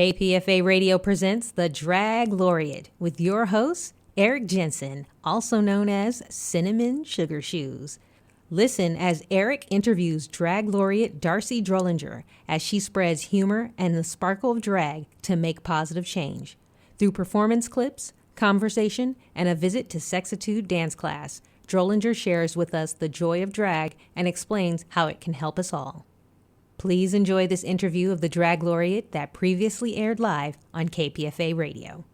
KPFA Radio presents the Drag Laureate with your host, Eric Jansen, also known as Cinnamon Sugarshoes. Listen as Eric interviews Drag Laureate D'Arcy Drollinger as she spreads humor and the sparkle of drag to make positive change. Through performance clips, conversation, and a visit to Sexitude dance class, Drollinger shares with us the joy of drag and explains how it can help us all. Please enjoy this interview of the Drag Laureate that previously aired live on KPFA Radio.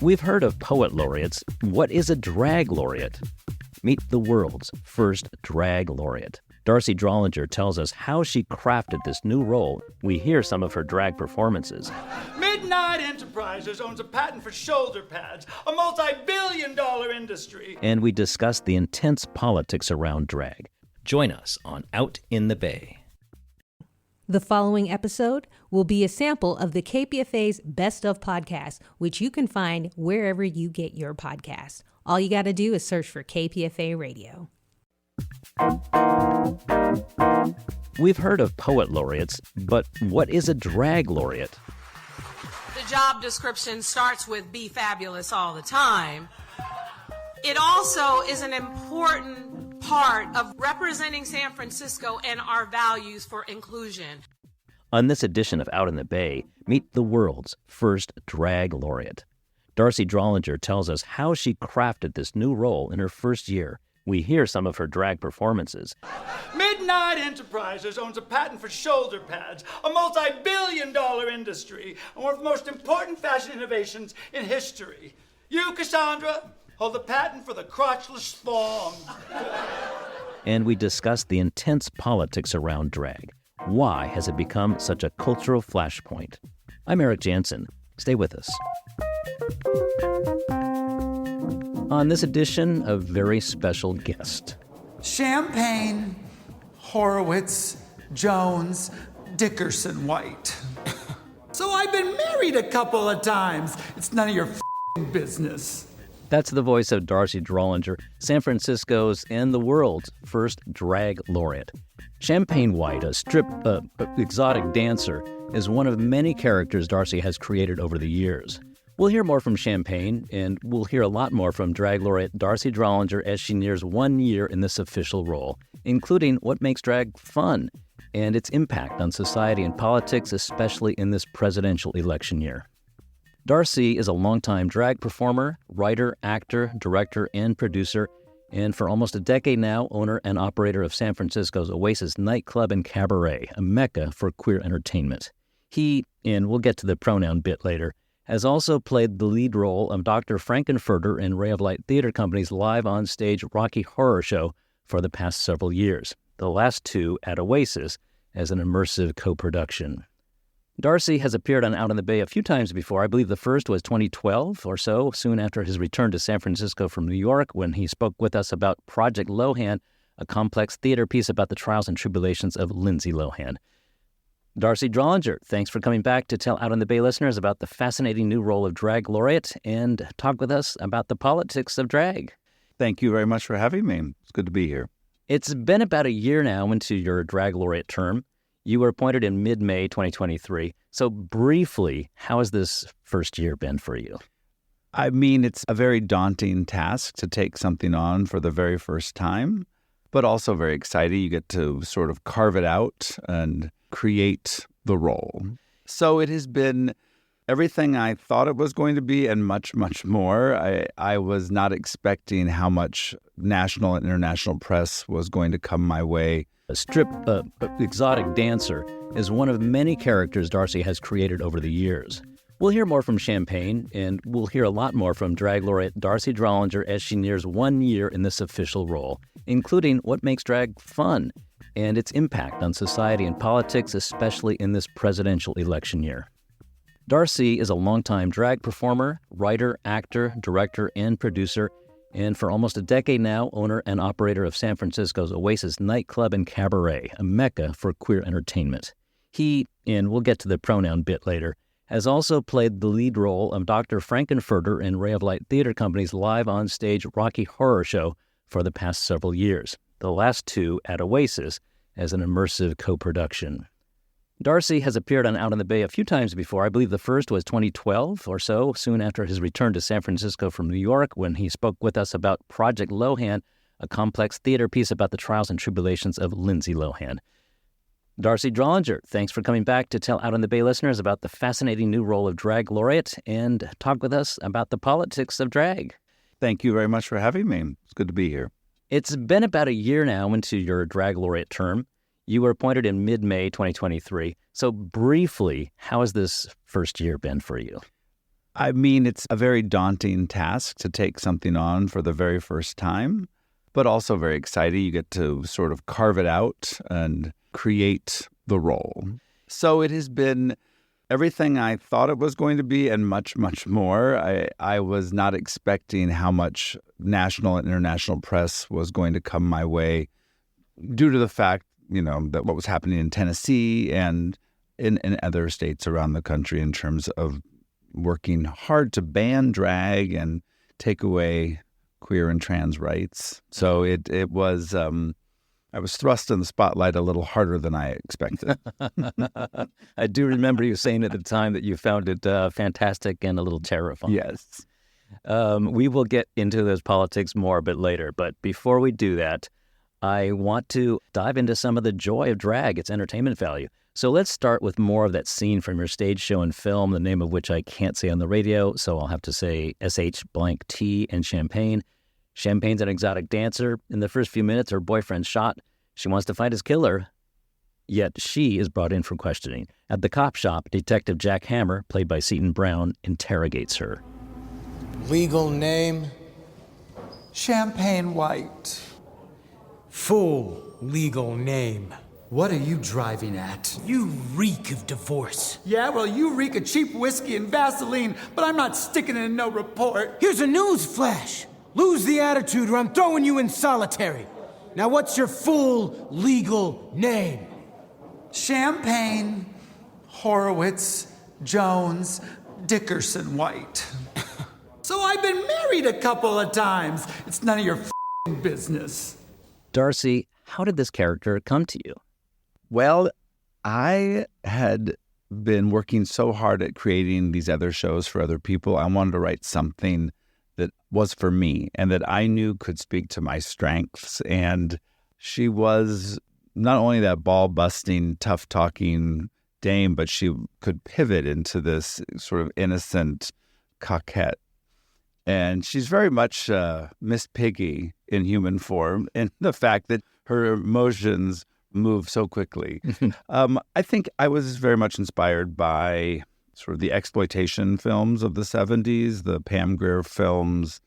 We've heard of poet laureates. What is a drag laureate? Meet the world's first drag laureate. D'Arcy Drollinger tells us how she crafted this new role. We hear some of her drag performances. Midnight Enterprises owns a patent for shoulder pads, a multi-billion-dollar industry. And we discuss the intense politics around drag. Join us on Out in the Bay. The following episode will be a sample of the KPFA's Best of podcast, which you can find wherever you get your podcasts. All you got to do is search for KPFA Radio. We've heard of poet laureates, but what is a drag laureate? The job description starts with be fabulous all the time. It also is an important part of representing San Francisco and our values for inclusion. On this edition of Out in the Bay, meet the world's first drag laureate. D'Arcy Drollinger tells us how she crafted this new role in her first year. We hear some of her drag performances. Midnight Enterprises owns a patent for shoulder pads, a multi-billion-dollar industry, and one of the most important fashion innovations in history. You, Cassandra, hold the patent for the crotchless thong. And we discuss the intense politics around drag. Why has it become such a cultural flashpoint? I'm Eric Jansen. Stay with us. On this edition, a very special guest. Champagne, Horowitz, Jones, Dickerson White. So I've been married a couple of times. It's none of your business. That's the voice of D'Arcy Drollinger, San Francisco's and the world's first drag laureate. Champagne White, a exotic dancer, is one of many characters D'Arcy has created over the years. We'll hear more from Champagne, and we'll hear a lot more from Drag Laureate D'Arcy Drollinger as she nears 1 year in this official role, including what makes drag fun and its impact on society and politics, especially in this presidential election year. D'Arcy is a longtime drag performer, writer, actor, director, and producer, and for almost a decade now, owner and operator of San Francisco's Oasis nightclub and cabaret, a mecca for queer entertainment. He, and we'll get to the pronoun bit later, has also played the lead role of Dr. Frankenfurter in Ray of Light Theater Company's live-on-stage Rocky Horror Show for the past several years, the last two at Oasis as an immersive co-production. D'Arcy has appeared on Out in the Bay a few times before. I believe the first was 2012 or so, soon after his return to San Francisco from New York, when he spoke with us about Project Lohan, a complex theater piece about the trials and tribulations of Lindsay Lohan. D'Arcy Drollinger, thanks for coming back to tell Out in the Bay listeners about the fascinating new role of Drag Laureate and talk with us about the politics of drag. Thank you very much for having me. It's good to be here. It's been about a year now into your Drag Laureate term. You were appointed in mid-May 2023. So briefly, how has this first year been for you? I mean, it's a very daunting task to take something on for the very first time, but also very exciting. You get to sort of carve it out and create the role. So it has been everything I thought it was going to be and much, much more. I was not expecting how much national and international press was going to come my way. A exotic dancer is one of many characters D'Arcy has created over the years. We'll hear more from Champagne, and we'll hear a lot more from Drag Laureate D'Arcy Drollinger as she nears 1 year in this official role, including what makes drag fun and its impact on society and politics, especially in this presidential election year. D'Arcy is a longtime drag performer, writer, actor, director, and producer, and for almost a decade now, owner and operator of San Francisco's Oasis nightclub and cabaret, a mecca for queer entertainment. He, and we'll get to the pronoun bit later, has also played the lead role of Dr. Frankenfurter in Ray of Light Theater Company's live-on-stage Rocky Horror Show for the past several years, the last two at Oasis as an immersive co-production. D'Arcy has appeared on Out in the Bay a few times before. I believe the first was 2012 or so, soon after his return to San Francisco from New York, when he spoke with us about Project Lohan, a complex theater piece about the trials and tribulations of Lindsay Lohan. D'Arcy Drollinger, thanks for coming back to tell Out in the Bay listeners about the fascinating new role of Drag Laureate and talk with us about the politics of drag. Thank you very much for having me. It's good to be here. It's been about a year now into your Drag Laureate term. You were appointed in mid-May 2023. So briefly, how has this first year been for you? I mean, it's a very daunting task to take something on for the very first time, but also very exciting. You get to sort of carve it out and create the role. So it has been everything I thought it was going to be and much, much more. I was not expecting how much national and international press was going to come my way due to the fact, that what was happening in Tennessee and in other states around the country in terms of working hard to ban drag and take away queer and trans rights. So it was, I was thrust in the spotlight a little harder than I expected. I do remember you saying at the time that you found it fantastic and a little terrifying. Yes. We will get into those politics more a bit later, but before we do that, I want to dive into some of the joy of drag, its entertainment value. So let's start with more of that scene from your stage show and film, the name of which I can't say on the radio, so I'll have to say SH_T and Champagne. Champagne's an exotic dancer. In the first few minutes, her boyfriend's shot. She wants to find his killer, yet she is brought in for questioning. At the cop shop, Detective Jack Hammer, played by Seton Brown, interrogates her. Legal name? Champagne White. Full legal name. What are you driving at? You reek of divorce. Yeah, well, you reek of cheap whiskey and Vaseline, but I'm not sticking it in no report. Here's a news flash. Lose the attitude or I'm throwing you in solitary. Now what's your full legal name? Champagne, Horowitz, Jones, Dickerson White. So I've been married a couple of times. It's none of your business. D'Arcy, how did this character come to you? Well, I had been working so hard at creating these other shows for other people. I wanted to write something that was for me and that I knew could speak to my strengths. And she was not only that ball-busting, tough-talking dame, but she could pivot into this sort of innocent coquette. And she's very much Miss Piggy in human form, and the fact that her emotions move so quickly. I think I was very much inspired by sort of the exploitation films of the 70s, the Pam Grier films,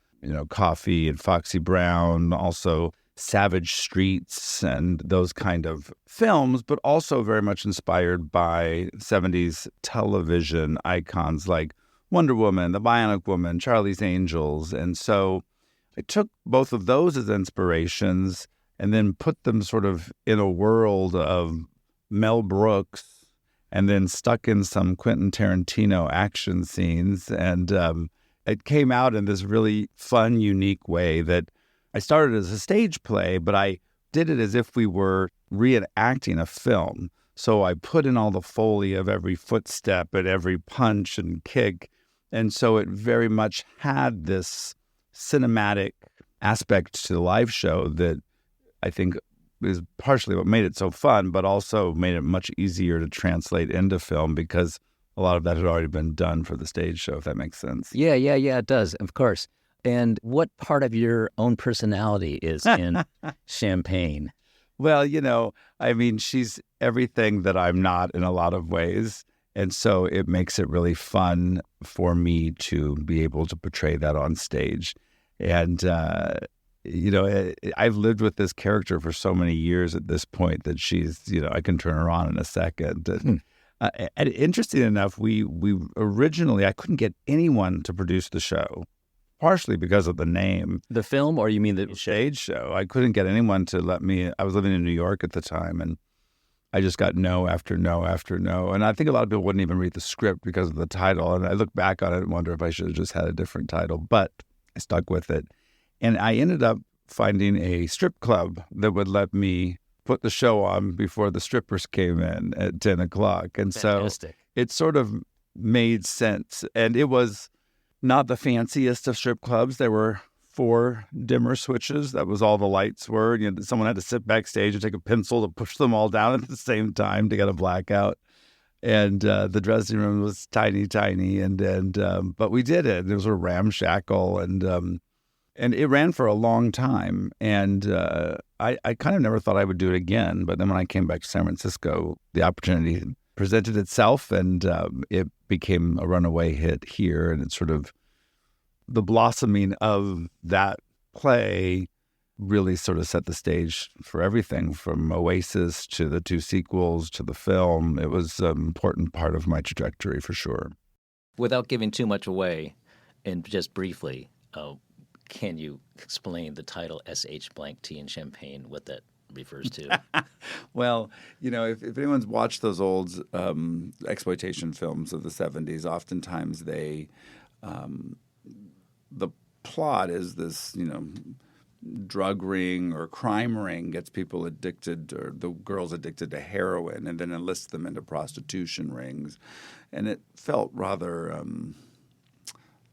Coffee and Foxy Brown, also Savage Streets and those kind of films, but also very much inspired by 70s television icons like Wonder Woman, The Bionic Woman, Charlie's Angels. And so I took both of those as inspirations and then put them sort of in a world of Mel Brooks and then stuck in some Quentin Tarantino action scenes. And it came out in this really fun, unique way that I started as a stage play, but I did it as if we were reenacting a film. So I put in all the Foley of every footstep and every punch and kick. And so it very much had this cinematic aspect to the live show that I think is partially what made it so fun, but also made it much easier to translate into film because a lot of that had already been done for the stage show, if that makes sense. Yeah, it does, of course. And what part of your own personality is in Champagne? Well, she's everything that I'm not in a lot of ways. And so it makes it really fun for me to be able to portray that on stage. And, I've lived with this character for so many years at this point that she's, I can turn her on in a second. And interesting enough, we originally, I couldn't get anyone to produce the show, partially because of the name. The film, or you mean the stage show? I couldn't get anyone to let me. I was living in New York at the time, and I just got no after no after no. And I think a lot of people wouldn't even read the script because of the title. And I look back on it and wonder if I should have just had a different title. But I stuck with it. And I ended up finding a strip club that would let me put the show on before the strippers came in at 10 o'clock. And Fantastic. so it sort of made sense. And it was not the fanciest of strip clubs. There were 4 dimmer switches. That was all the lights were. Someone had to sit backstage and take a pencil to push them all down at the same time to get a blackout. And the dressing room was tiny, but we did it. It was sort of ramshackle, and it ran for a long time. And I kind of never thought I would do it again. But then when I came back to San Francisco, the opportunity presented itself, and it became a runaway hit here. And it's sort of the blossoming of that play really sort of set the stage for everything from Oasis to the 2 sequels to the film. It was an important part of my trajectory for sure. Without giving too much away, and just briefly, can you explain the title S.H. blank Tea and Champagne, what that refers to? Well, if anyone's watched those old exploitation films of the 70s, oftentimes the plot is this, drug ring or crime ring gets people addicted, or the girls addicted to heroin, and then enlists them into prostitution rings. And it felt rather a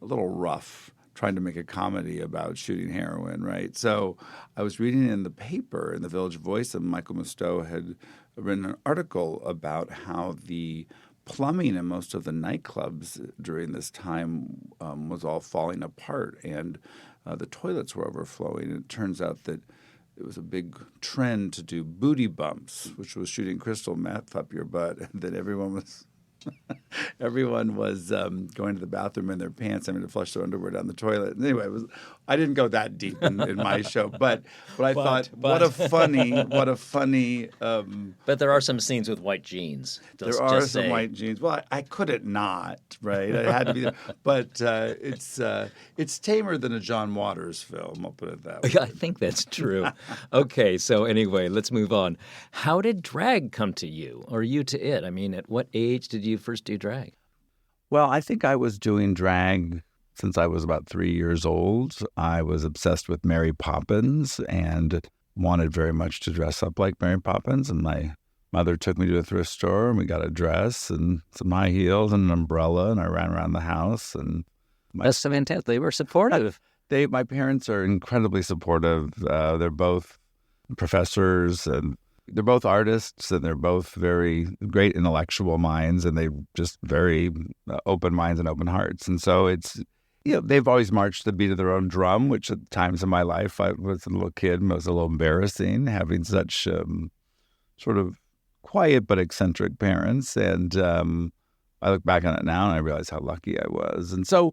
little rough trying to make a comedy about shooting heroin, right? So I was reading in the paper, in the Village Voice, and Michael Musto had written an article about how the plumbing in most of the nightclubs during this time was all falling apart, and the toilets were overflowing. And it turns out that it was a big trend to do booty bumps, which was shooting crystal meth up your butt, and that everyone was going to the bathroom in their pants, having to flush their underwear down the toilet. And anyway, I didn't go that deep in my show, but I thought, what a funny. But there are some scenes with white jeans. There are some white jeans. Well, I couldn't not, right? I had to be there. But it's tamer than a John Waters film. I'll put it that way. I think that's true. Okay, so anyway, let's move on. How did drag come to you, or you to it? I mean, at what age did you first do drag? Well, I think I was doing drag since I was about 3 years old. I was obsessed with Mary Poppins and wanted very much to dress up like Mary Poppins. And my mother took me to a thrift store, and we got a dress and some high heels and an umbrella, and I ran around the house. And That's fantastic. They were supportive. My parents are incredibly supportive. They're both professors, and they're both artists, and they're both very great intellectual minds, and they just very open minds and open hearts. And so it's, they've always marched the beat of their own drum, which at times in my life, I was a little kid, and it was a little embarrassing having such sort of quiet but eccentric parents. And I look back on it now and I realize how lucky I was. And so,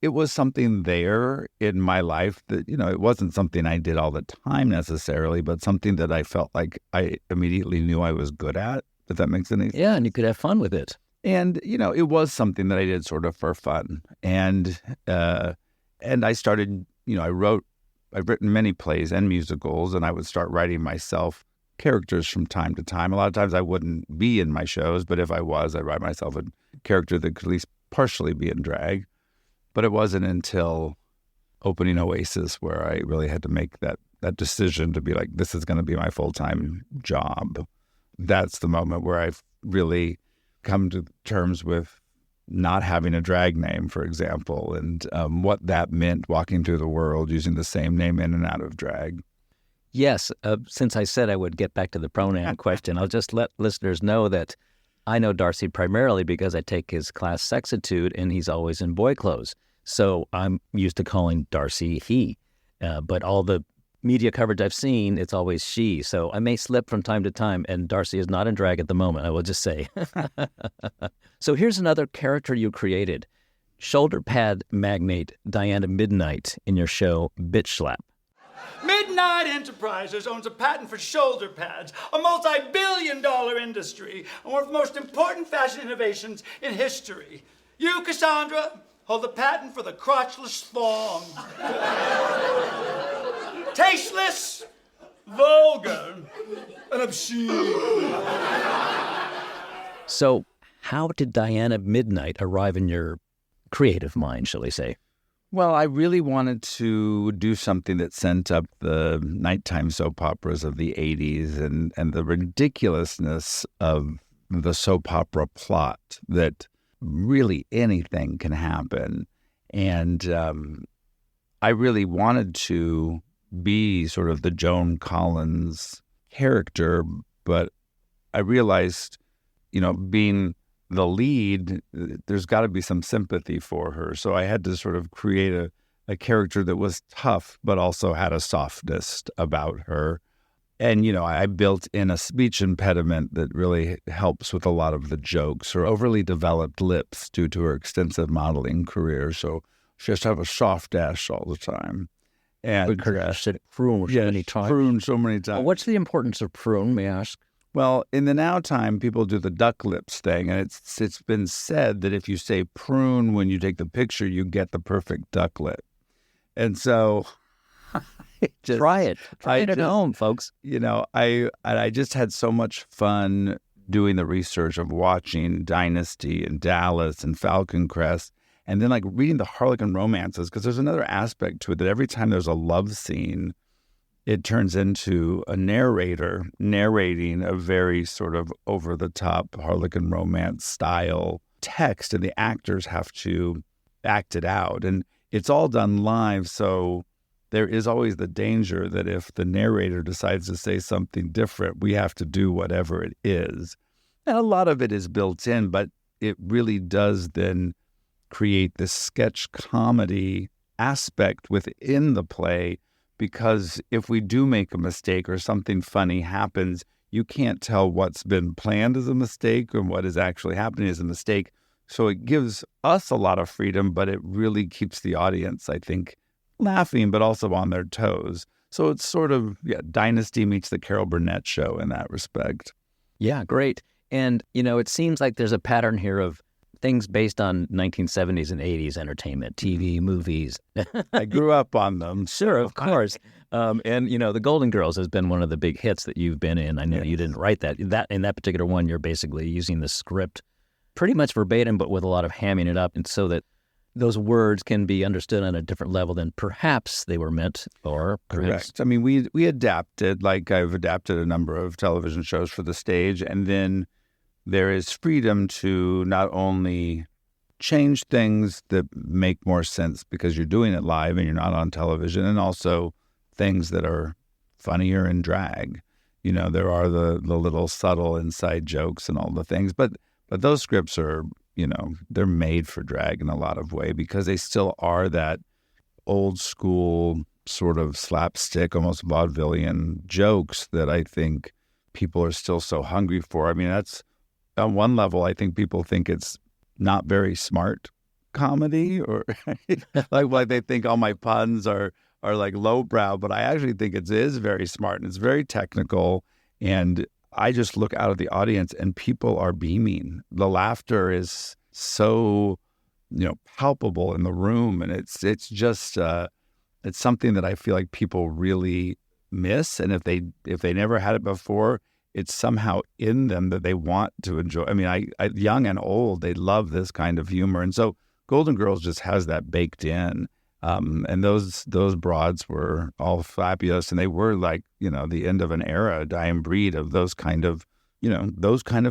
it was something there in my life that, it wasn't something I did all the time necessarily, but something that I felt like I immediately knew I was good at, if that makes any sense. Yeah, and you could have fun with it. And, it was something that I did sort of for fun. And I started, I've written many plays and musicals, and I would start writing myself characters from time to time. A lot of times I wouldn't be in my shows, but if I was, I'd write myself a character that could at least partially be in drag. But it wasn't until opening Oasis where I really had to make that decision to be like, this is going to be my full-time job. That's the moment where I've really come to terms with not having a drag name, for example, and what that meant walking through the world using the same name in and out of drag. Yes, since I said I would get back to the pronoun question, I'll just let listeners know that I know D'Arcy primarily because I take his class Sexitude, and he's always in boy clothes. So I'm used to calling D'Arcy he. But all the media coverage I've seen, it's always she. So I may slip from time to time, and D'Arcy is not in drag at the moment, I will just say. So here's another character you created. Shoulder pad magnate Diana Midnight in your show Bitch Slap. Midnight Enterprises owns a patent for shoulder pads, a multi-billion-dollar industry, and one of the most important fashion innovations in history. You, Cassandra, hold the patent for the crotchless thong. Tasteless, vulgar, and obscene. So how did Diana Midnight arrive in your creative mind, shall we say? Well, I really wanted to do something that sent up the nighttime soap operas of the 80s and the ridiculousness of the soap opera plot, that really anything can happen. And I really wanted to be sort of the Joan Collins character, but I realized, being the lead, there's got to be some sympathy for her. So I had to sort of create a character that was tough, but also had a softness about her. And, I built in a speech impediment that really helps with a lot of the jokes, her overly developed lips due to her extensive modeling career. So she has to have a soft dash all the time. And Because you said prune so many times. Prune so many times. Well, what's the importance of prune, may I ask? Well, in the now time, people do the duck lips thing, and it's been said that if you say prune when you take the picture, you get the perfect duck lip. And so, Try it at home, folks. I just had so much fun doing the research of watching Dynasty and Dallas and Falcon Crest, and then like reading the Harlequin romances, because there's another aspect to it that every time there's a love scene, it turns into a narrator narrating a very sort of over-the-top Harlequin romance style text, and the actors have to act it out. And it's all done live, so there is always the danger that if the narrator decides to say something different, we have to do whatever it is. And a lot of it is built in, but it really does then create this sketch comedy aspect within the play, because if we do make a mistake or something funny happens, you can't tell what's been planned as a mistake and what is actually happening as a mistake. So it gives us a lot of freedom, but it really keeps the audience, I think, laughing, but also on their toes. So it's sort of, Dynasty meets the Carol Burnett show in that respect. Yeah, great. And, it seems like there's a pattern here of things based on 1970s and 80s entertainment, TV, movies. I grew up on them. Sure, of course. And, The Golden Girls has been one of the big hits that you've been in. I know you didn't write that. In that particular one, you're basically using the script pretty much verbatim, but with a lot of hamming it up, and so that those words can be understood on a different level than perhaps they were meant, or perhaps. Correct. I mean, we adapted, like I've adapted a number of television shows for the stage, and then there is freedom to not only change things that make more sense because you're doing it live and you're not on television, and also things that are funnier in drag. There are the little subtle inside jokes and all the things, but those scripts are, they're made for drag in a lot of way, because they still are that old school sort of slapstick, almost vaudevillian jokes that I think people are still so hungry for. I mean, that's, on one level, I think people think it's not very smart comedy, or like they think all my puns are like lowbrow, but I actually think it is very smart and it's very technical. And I just look out at the audience and people are beaming. The laughter is so, palpable in the room, and it's just it's something that I feel like people really miss. And if they never had it before, it's somehow in them that they want to enjoy. I mean, I young and old, they love this kind of humor. And so Golden Girls just has that baked in. And those broads were all fabulous. And they were like, the end of an era, a dying breed of those kind of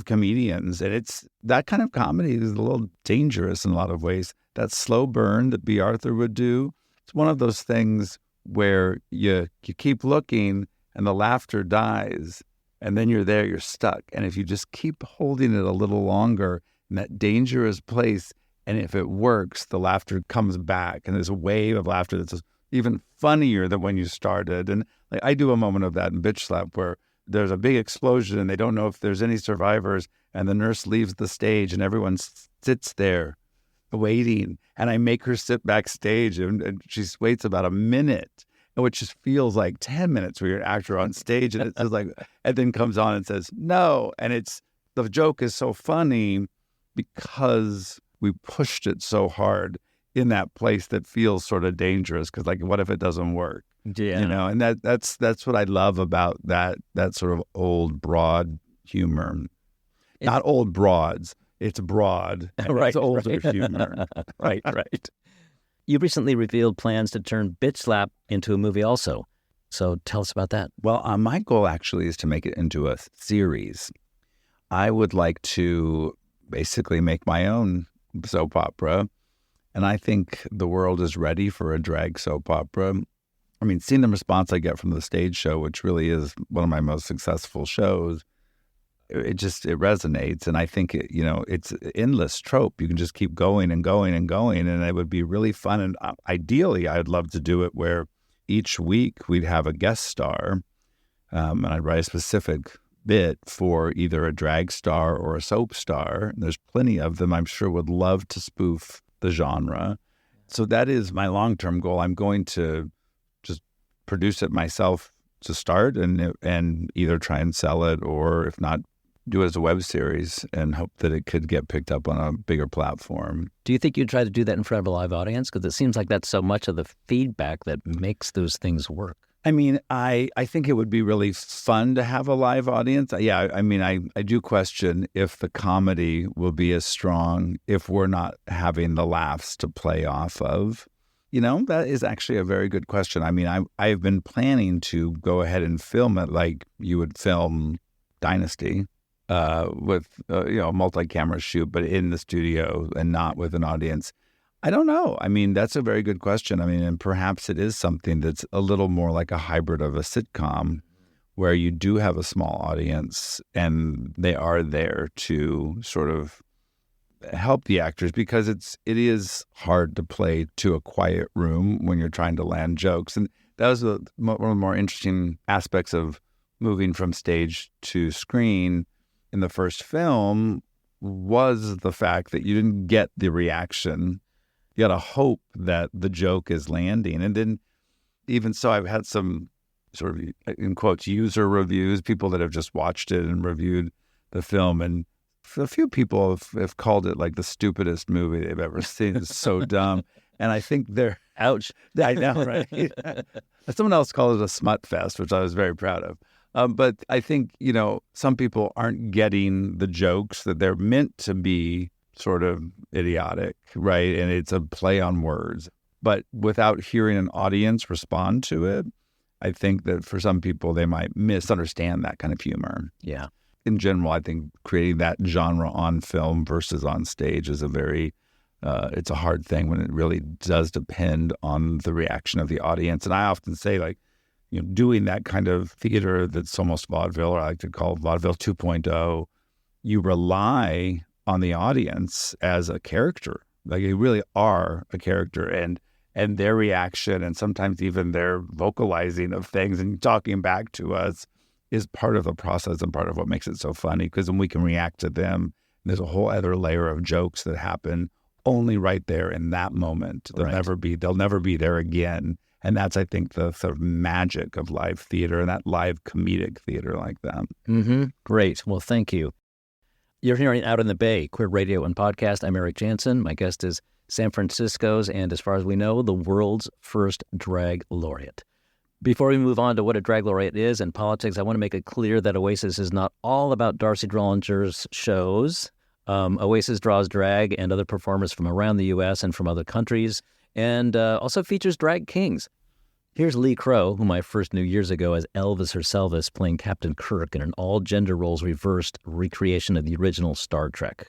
comedians. And it's that kind of comedy is a little dangerous in a lot of ways. That slow burn that B. Arthur would do. It's one of those things where you keep looking and the laughter dies. And then you're stuck. And if you just keep holding it a little longer in that dangerous place, and if it works, the laughter comes back. And there's a wave of laughter that's even funnier than when you started. And like I do a moment of that in Bitch Slap where there's a big explosion and they don't know if there's any survivors. And the nurse leaves the stage and everyone sits there waiting. And I make her sit backstage and she waits about a minute, which just feels like 10 minutes where you're an actor on stage, and it's just like, and then comes on and says, no. And the joke is so funny because we pushed it so hard in that place that feels sort of dangerous. Cause like, what if it doesn't work? Yeah. And that's what I love about that sort of old broad humor. Not old broads. It's broad. Right. It's older humor. Right. You recently revealed plans to turn Bitch Slap into a movie also. So tell us about that. Well, my goal actually is to make it into a series. I would like to basically make my own soap opera. And I think the world is ready for a drag soap opera. I mean, seeing the response I get from the stage show, which really is one of my most successful shows, it resonates. And I think, it's an endless trope. You can just keep going and going and going. And it would be really fun. And ideally, I'd love to do it where each week we'd have a guest star. And I'd write a specific bit for either a drag star or a soap star. And there's plenty of them I'm sure would love to spoof the genre. So that is my long-term goal. I'm going to just produce it myself to start and either try and sell it, or if not, do it as a web series and hope that it could get picked up on a bigger platform. Do you think you'd try to do that in front of a live audience? Because it seems like that's so much of the feedback that makes those things work. I mean, I think it would be really fun to have a live audience. Yeah, I mean, I do question if the comedy will be as strong if we're not having the laughs to play off of. That is actually a very good question. I mean, I've been planning to go ahead and film it like you would film Dynasty with, a multi-camera shoot, but in the studio and not with an audience. I don't know. I mean, that's a very good question. I mean, and perhaps it is something that's a little more like a hybrid of a sitcom where you do have a small audience and they are there to sort of help the actors, because it is hard to play to a quiet room when you're trying to land jokes. And that was one of the more interesting aspects of moving from stage to screen in the first film, was the fact that you didn't get the reaction. You got to hope that the joke is landing. And then even so, I've had some sort of, in quotes, user reviews, people that have just watched it and reviewed the film. And a few people have called it like the stupidest movie they've ever seen. It's so dumb. And I think they're... Ouch. I know, right? Someone else called it a smut fest, which I was very proud of. But I think, some people aren't getting the jokes that they're meant to be sort of idiotic, right? And it's a play on words. But without hearing an audience respond to it, I think that for some people, they might misunderstand that kind of humor. Yeah. In general, I think creating that genre on film versus on stage is it's a hard thing when it really does depend on the reaction of the audience. And I often say, doing that kind of theater that's almost vaudeville, or I like to call vaudeville 2.0, you rely on the audience as a character. Like, you really are a character, and their reaction, and sometimes even their vocalizing of things and talking back to us is part of the process and part of what makes it so funny, because then we can react to them. There's a whole other layer of jokes that happen only right there in that moment. They'll never be there again. And that's, I think, the sort of magic of live theater and that live comedic theater like that. Mm-hmm. Great. Well, thank you. You're hearing Out in the Bay, Queer Radio and Podcast. I'm Eric Jansen. My guest is San Francisco's, and as far as we know, the world's first drag laureate. Before we move on to what a drag laureate is and politics, I want to make it clear that Oasis is not all about D'Arcy Drollinger's shows. Oasis draws drag and other performers from around the U.S. and from other countries, and also features drag kings. Here's Lee Crow, whom I first knew years ago as Elvis Herselvis, playing Captain Kirk in an all-gender roles reversed recreation of the original Star Trek.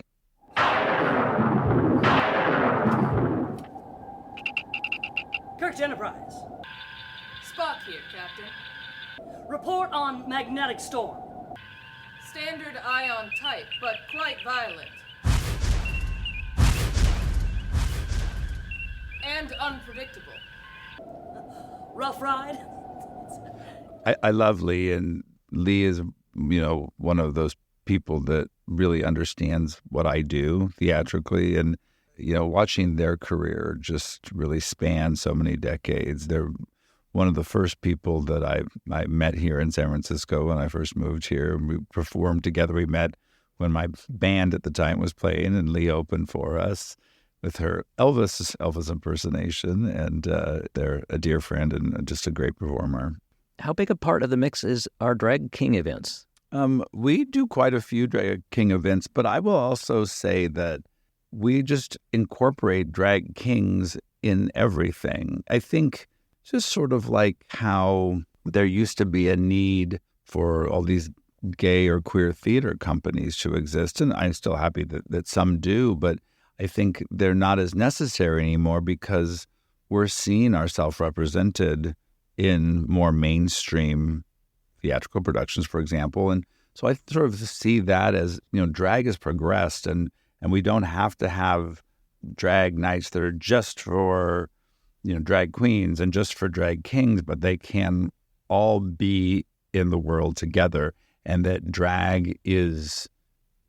Kirk's Enterprise. Spock here, Captain. Report on magnetic storm. Standard ion type, but quite violent. And unpredictable. Rough ride? I love Lee, and Lee is, one of those people that really understands what I do theatrically, and, watching their career just really span so many decades. They're one of the first people that I met here in San Francisco when I first moved here. We performed together. We met when my band at the time was playing, and Lee opened for us with her Elvis impersonation, and they're a dear friend and just a great performer. How big a part of the mix are Drag King events? We do quite a few Drag King events, but I will also say that we just incorporate Drag Kings in everything. I think just sort of like how there used to be a need for all these gay or queer theater companies to exist, and I'm still happy that some do, but I think they're not as necessary anymore because we're seeing ourselves represented in more mainstream theatrical productions, for example. And so I sort of see that as, drag has progressed, and we don't have to have drag nights that are just for, drag queens and just for drag kings, but they can all be in the world together, and that drag is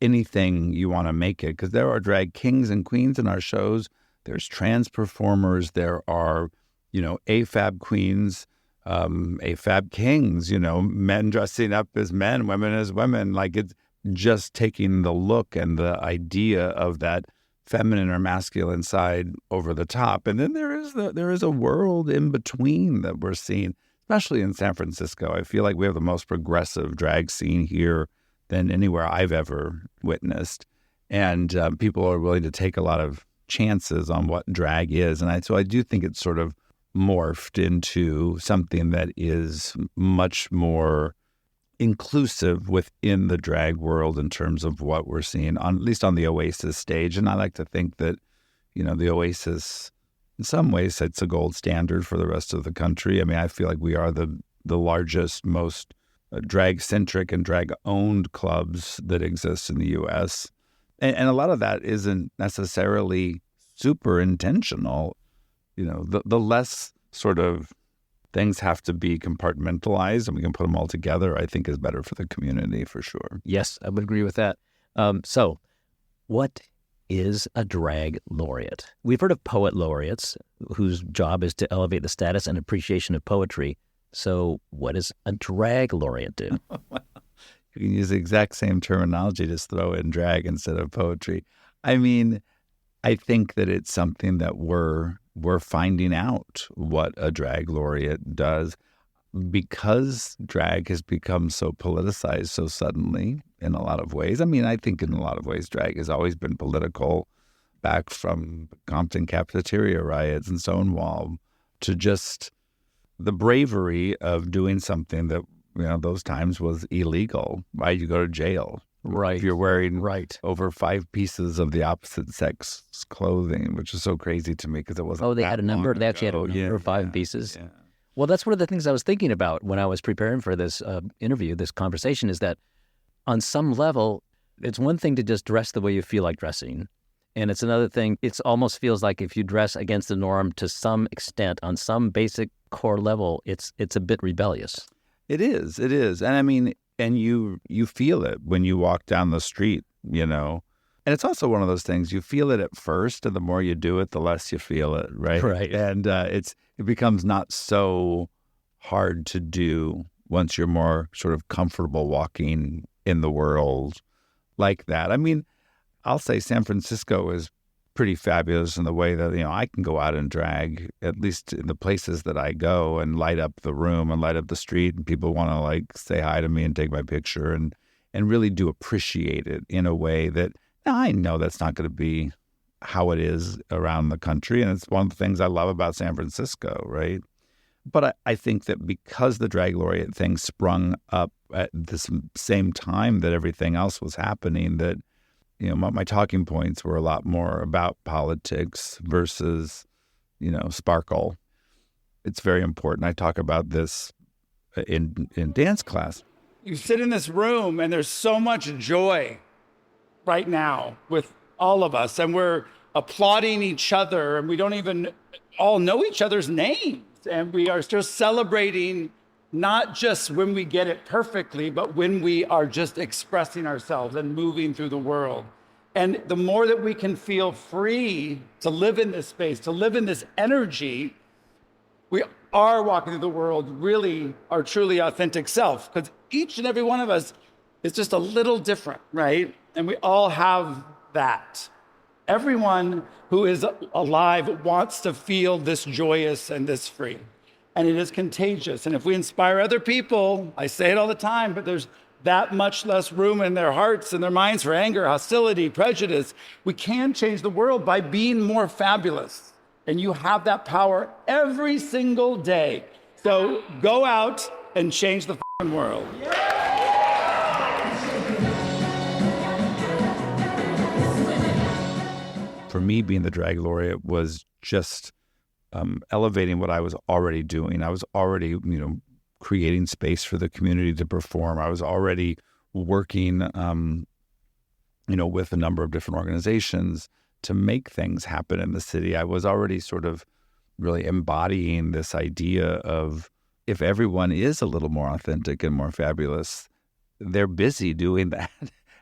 anything you want to make it, because there are drag kings and queens in our shows. There's trans performers. There are, AFAB queens, AFAB kings, men dressing up as men, women as women. Like, it's just taking the look and the idea of that feminine or masculine side over the top. And then there is a world in between that we're seeing, especially in San Francisco. I feel like we have the most progressive drag scene here than anywhere I've ever witnessed. And people are willing to take a lot of chances on what drag is. And so I do think it's sort of morphed into something that is much more inclusive within the drag world in terms of what we're seeing, at least on the Oasis stage. And I like to think that, the Oasis, in some ways, sets a gold standard for the rest of the country. I mean, I feel like we are the largest, most drag-centric and drag-owned clubs that exist in the U.S. And a lot of that isn't necessarily super intentional. The less sort of things have to be compartmentalized and we can put them all together, I think is better for the community for sure. Yes, I would agree with that. So what is a drag laureate? We've heard of poet laureates whose job is to elevate the status and appreciation of poetry. So what does a drag laureate do? You can use the exact same terminology, just throw in drag instead of poetry. I mean, I think that it's something that we're finding out what a drag laureate does, because drag has become so politicized so suddenly in a lot of ways. I mean, I think in a lot of ways drag has always been political, back from Compton cafeteria riots and Stonewall to just the bravery of doing something that, those times was illegal, right? You go to jail. Right. If you're wearing over 5 pieces of the opposite sex clothing, which is so crazy to me because it wasn't. Oh, they had a number? They actually had a number of 5 pieces? Yeah. Well, that's one of the things I was thinking about when I was preparing for this interview, this conversation, is that on some level, it's one thing to just dress the way you feel like dressing. And it's another thing, it almost feels like if you dress against the norm to some extent, on some basic core level, it's a bit rebellious. It is. And I mean, and you feel it when you walk down the street, And it's also one of those things, you feel it at first, and the more you do it, the less you feel it, right? Right. And it becomes not so hard to do once you're more sort of comfortable walking in the world like that. I mean, I'll say San Francisco is pretty fabulous in the way that, I can go out and drag, at least in the places that I go, and light up the room and light up the street, and people want to say hi to me and take my picture and really do appreciate it in a way that, now I know that's not going to be how it is around the country. And it's one of the things I love about San Francisco, right? But I think that because the Drag Laureate thing sprung up at the same time that everything else was happening, that my talking points were a lot more about politics versus, sparkle. It's very important. I talk about this in dance class. You sit in this room and there's so much joy right now with all of us, and we're applauding each other, and we don't even all know each other's names. And we are still celebrating not just when we get it perfectly, but when we are just expressing ourselves and moving through the world. And the more that we can feel free to live in this space, to live in this energy, we are walking through the world really our truly authentic self, because each and every one of us is just a little different, right? And we all have that. Everyone who is alive wants to feel this joyous and this free. And it is contagious. And if we inspire other people, I say it all the time, but there's that much less room in their hearts and their minds for anger, hostility, prejudice. We can change the world by being more fabulous. And you have that power every single day. So go out and change the world. For me, being the Drag Laureate was just elevating what I was already doing. I was already, creating space for the community to perform. I was already working, with a number of different organizations to make things happen in the city. I was already sort of really embodying this idea of, if everyone is a little more authentic and more fabulous, they're busy doing that.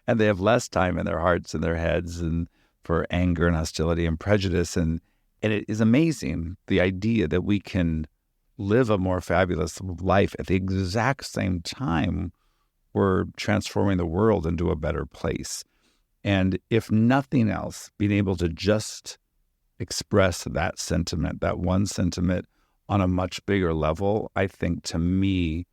And they have less time in their hearts and their heads and for anger and hostility and prejudice. And it is amazing, the idea that we can live a more fabulous life at the exact same time we're transforming the world into a better place. And if nothing else, being able to just express that sentiment, that one sentiment on a much bigger level, I think to me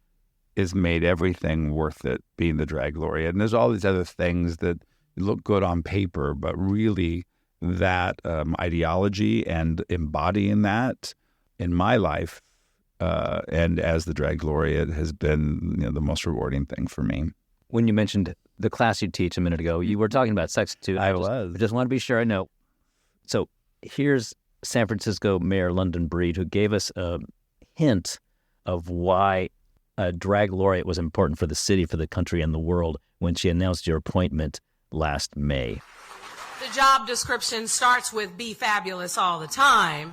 has made everything worth it being the Drag Laureate. And there's all these other things that look good on paper, but really that ideology and embodying that in my life and as the Drag Laureate has been the most rewarding thing for me. When you mentioned the class you teach a minute ago, you were talking about sex too. I just want to be sure I know. So here's San Francisco Mayor London Breed, who gave us a hint of why a Drag Laureate was important for the city, for the country, and the world when she announced your appointment last May. The job description starts with be fabulous all the time.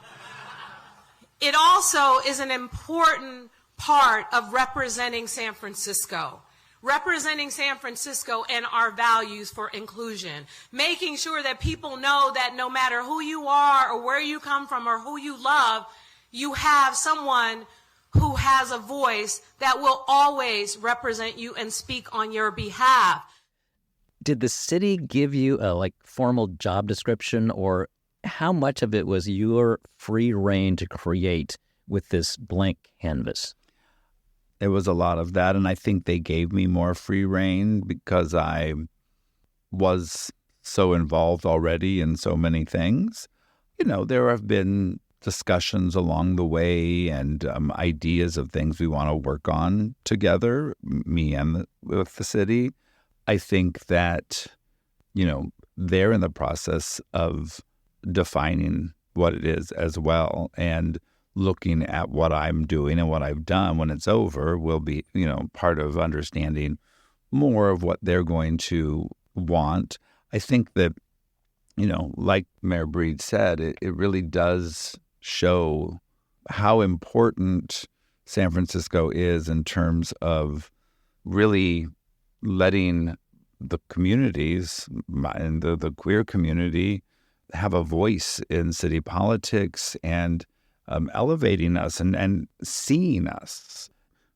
It also is an important part of representing San Francisco. Representing San Francisco and our values for inclusion. Making sure that people know that no matter who you are or where you come from or who you love, you have someone who has a voice that will always represent you and speak on your behalf. Did the city give you a formal job description, or how much of it was your free reign to create with this blank canvas? It was a lot of that, and I think they gave me more free reign because I was so involved already in so many things. There have been discussions along the way and ideas of things we want to work on together, me and with the city. I think that, they're in the process of defining what it is as well, and looking at what I'm doing and what I've done when it's over will be, part of understanding more of what they're going to want. I think that, like Mayor Breed said, it really does show how important San Francisco is in terms of really letting the communities and the queer community have a voice in city politics and elevating us and seeing us.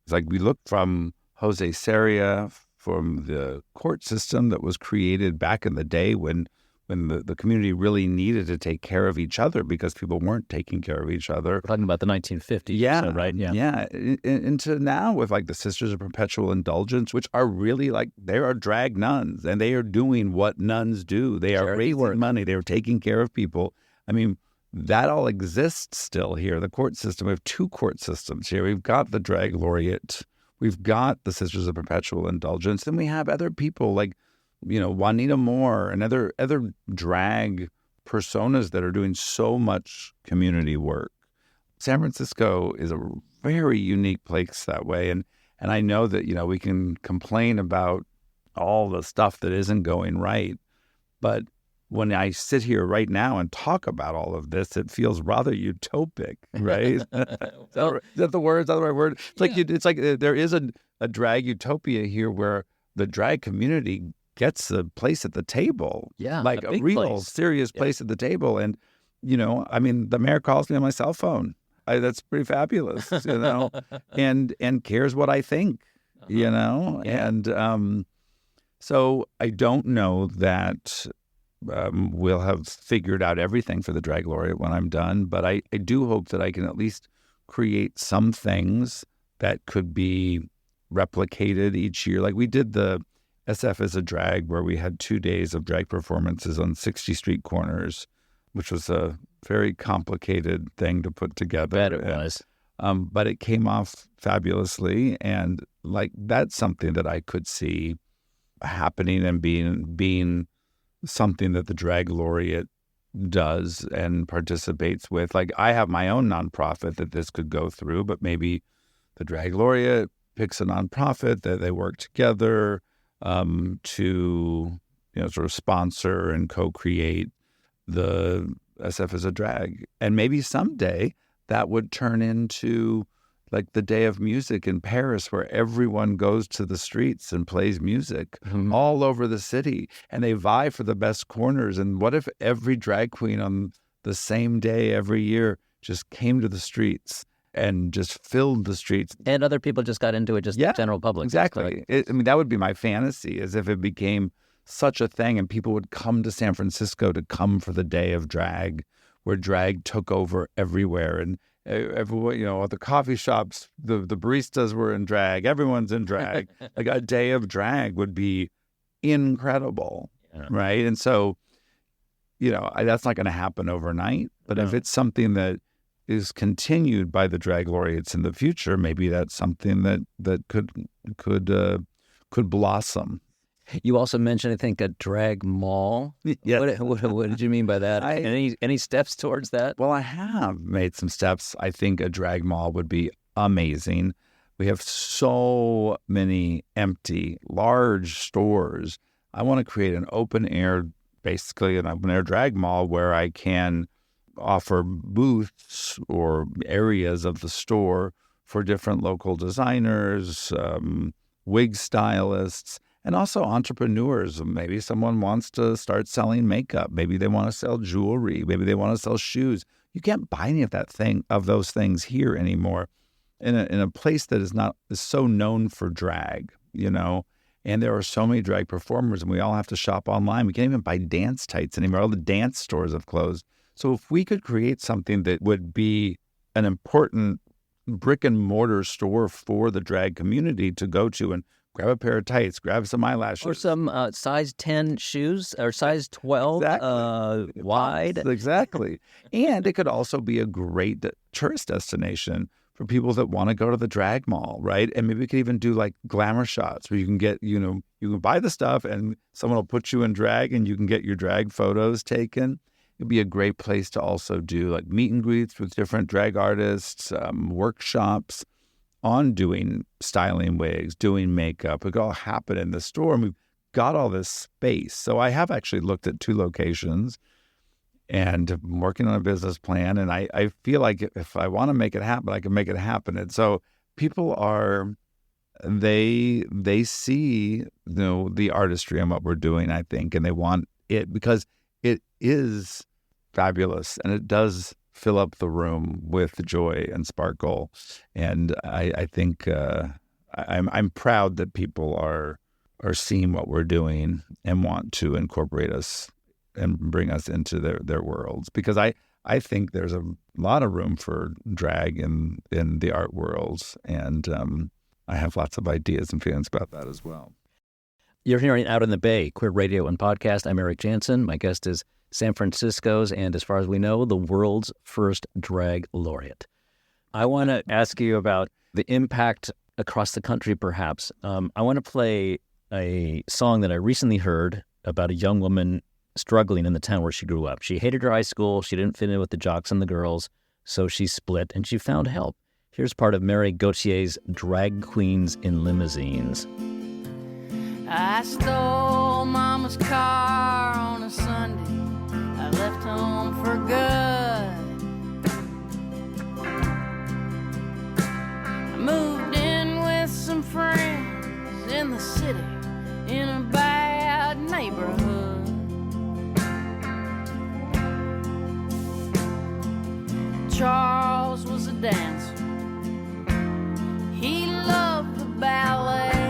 It's like we look from Jose Sarria, from the court system that was created back in the day when the community really needed to take care of each other because people weren't taking care of each other. We're talking about the 1950s, yeah, right? Yeah. Into now with the Sisters of Perpetual Indulgence, which are really they are drag nuns, and they are doing what nuns do. They are raising money. They are taking care of people. I mean, that all exists still here. The court system, we have two court systems here. We've got the Drag Laureate, we've got the Sisters of Perpetual Indulgence, and we have other people like, Juanita Moore and other drag personas that are doing so much community work. San Francisco is a very unique place that way. And I know that, we can complain about all the stuff that isn't going right. But when I sit here right now and talk about all of this, it feels rather utopic, right? Is that the word? Is that the right word? It's like there is a drag utopia here where the drag community gets a place at the table. Yeah, a real serious place at the table. And, the mayor calls me on my cell phone. That's pretty fabulous, and cares what I think, And so I don't know that we'll have figured out everything for the Drag Laureate when I'm done, but I do hope that I can at least create some things that could be replicated each year. Like we did the SF as a Drag, where we had 2 days of drag performances on 60 street corners which was a very complicated thing to put together. Bet it was. But it came off fabulously, and like that's something that I could see happening and being something that the Drag Laureate does and participates with. Like I have my own nonprofit that this could go through, but maybe the Drag Laureate picks a nonprofit that they work together to sort of sponsor and co-create the SF as a Drag. And maybe someday that would turn into like the Day of Music in Paris, where everyone goes to the streets and plays music all over the city, and they vie for the best corners. And what if every drag queen on the same day every year just came to the streets and just filled the streets? And other people just got into it, just the general public. Exactly. That would be my fantasy, as if it became such a thing and people would come to San Francisco to come for the Day of Drag, where drag took over everywhere. And everyone, the coffee shops, the baristas were in drag. Everyone's in drag. Like a Day of Drag would be incredible, right? And so, that's not going to happen overnight. But if it's something that is continued by the Drag Laureates in the future, maybe that's something that could blossom. You also mentioned, I think, a drag mall. Yes. What did you mean by that? Any steps towards that? Well, I have made some steps. I think a drag mall would be amazing. We have so many empty, large stores. I want to create an open air drag mall where I can offer booths or areas of the store for different local designers, wig stylists, and also entrepreneurs. Maybe someone wants to start selling makeup. Maybe they want to sell jewelry. Maybe they want to sell shoes. You can't buy any of those things here anymore in a place that is so known for drag, And there are so many drag performers, and we all have to shop online. We can't even buy dance tights anymore. All the dance stores have closed. So if we could create something that would be an important brick and mortar store for the drag community to go to and grab a pair of tights, grab some eyelashes. Or some size 10 shoes or size 12 wide. Exactly. And it could also be a great tourist destination for people that want to go to the drag mall, right? And maybe we could even do like glamour shots where you can get, you can buy the stuff and someone will put you in drag and you can get your drag photos taken. It'd be a great place to also do like meet and greets with different drag artists, workshops on doing styling wigs, doing makeup. It could all happen in the store, and we've got all this space. So I have actually looked at 2 locations, and I'm working on a business plan, and I feel like if I want to make it happen, I can make it happen. And so people they see the artistry and what we're doing, I think, and they want it because it is fabulous, and it does fill up the room with joy and sparkle. And I think I'm proud that people are seeing what we're doing and want to incorporate us and bring us into their worlds, because I think there's a lot of room for drag in the art worlds, and I have lots of ideas and feelings about that as well. You're hearing Out in the Bay, Queer Radio and Podcast. I'm Eric Jansen. My guest is San Francisco's, and as far as we know, the world's first Drag Laureate. I want to ask you about the impact across the country, perhaps. I want to play a song that I recently heard about a young woman struggling in the town where she grew up. She hated her high school. She didn't fit in with the jocks and the girls, so she split, and she found help. Here's part of Mary Gauthier's Drag Queens in Limousines. I stole Mama's car on a Sunday. I left home for good. I moved in with some friends in the city in a bad neighborhood. Charles was a dancer. He loved the ballet.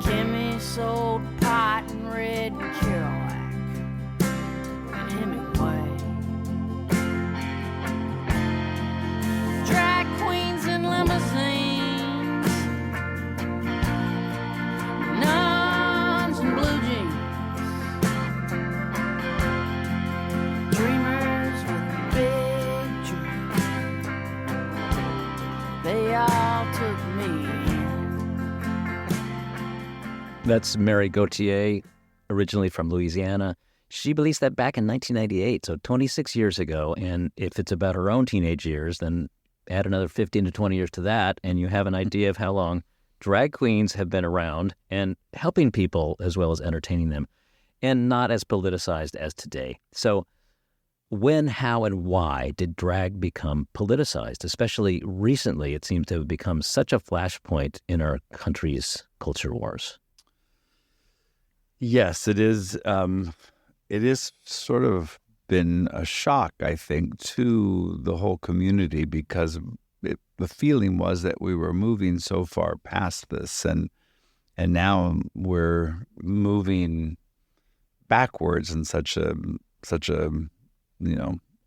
Kimmy sold pot and red and Kerouac and Hemingway. Drag queens in limousines, nuns and blue jeans. That's Mary Gauthier, originally from Louisiana. She released that back in 1998, so 26 years ago. And if it's about her own teenage years, then add another 15 to 20 years to that, and you have an idea of how long drag queens have been around and helping people as well as entertaining them, and not as politicized as today. So when, how, and why did drag become politicized? Especially recently, it seems to have become such a flashpoint in our country's culture wars. Yes, it is. It is sort of been a shock, I think, to the whole community, because the feeling was that we were moving so far past this, and now we're moving backwards in such a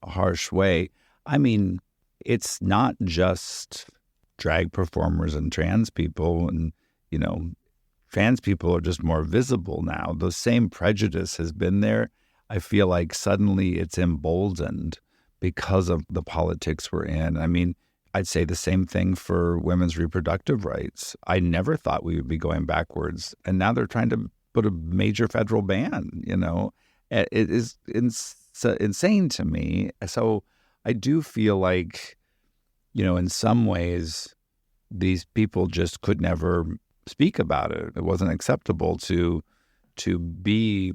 harsh way. I mean, it's not just drag performers and trans people, and trans people are just more visible now. The same prejudice has been there. I feel like suddenly it's emboldened because of the politics we're in. I mean, I'd say the same thing for women's reproductive rights. I never thought we would be going backwards, and now they're trying to put a major federal ban. It is insane to me. So I do feel like, in some ways, these people just could never speak about it. It wasn't acceptable to be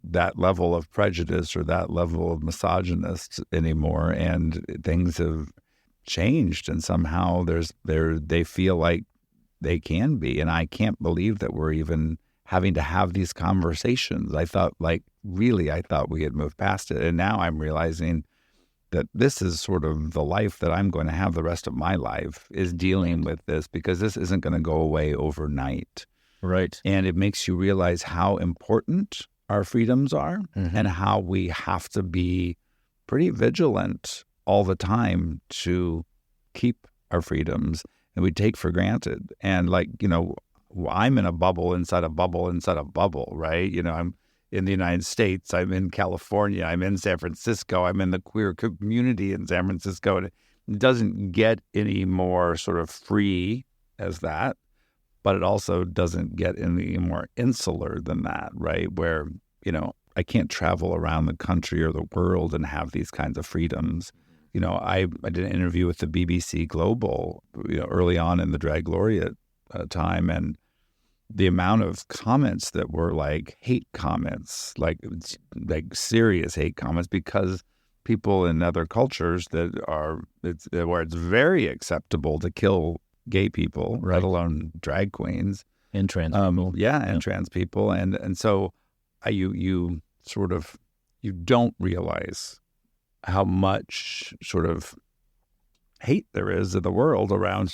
that level of prejudice or that level of misogynist anymore, and things have changed, and somehow they feel like they can be, and I can't believe that we're even having to have these conversations. I thought we had moved past it, and now I'm realizing that this is sort of the life that I'm going to have the rest of my life, is dealing with this, because this isn't going to go away overnight. Right. And it makes you realize how important our freedoms are, and how we have to be pretty vigilant all the time to keep our freedoms, and we take for granted. And I'm in a bubble inside a bubble inside a bubble, right? I'm in the United States, I'm in California, I'm in San Francisco, I'm in the queer community in San Francisco, and it doesn't get any more sort of free as that, but it also doesn't get any more insular than that, right? Where, I can't travel around the country or the world and have these kinds of freedoms. I did an interview with the BBC Global, early on in the Drag Laureate time, and the amount of comments that were like hate comments, like serious hate comments, because people in other cultures where it's very acceptable to kill gay people, right, let alone drag queens and trans people. And trans people, and so you don't realize how much sort of hate there is in the world around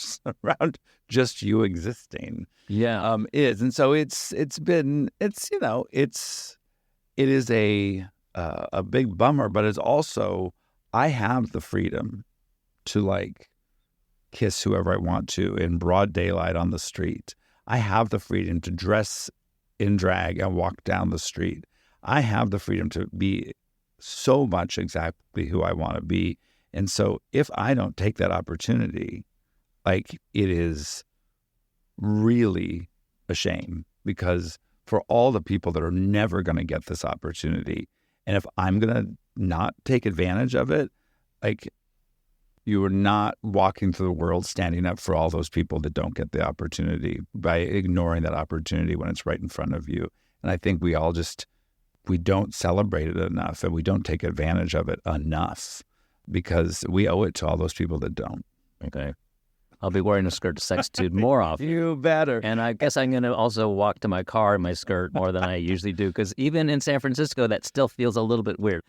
just you existing. Yeah. And so it is a big bummer, but it's also, I have the freedom to kiss whoever I want to in broad daylight on the street. I have the freedom to dress in drag and walk down the street. I have the freedom to be so much exactly who I want to be. And so if I don't take that opportunity, it is really a shame, because for all the people that are never going to get this opportunity, and if I'm going to not take advantage of it, you are not walking through the world standing up for all those people that don't get the opportunity by ignoring that opportunity when it's right in front of you. And I think we all we don't celebrate it enough, and we don't take advantage of it enough, because we owe it to all those people that don't. Okay. I'll be wearing a skirt to Sextude more often. You better. And I guess I'm going to also walk to my car in my skirt more than I usually do, because even in San Francisco, that still feels a little bit weird.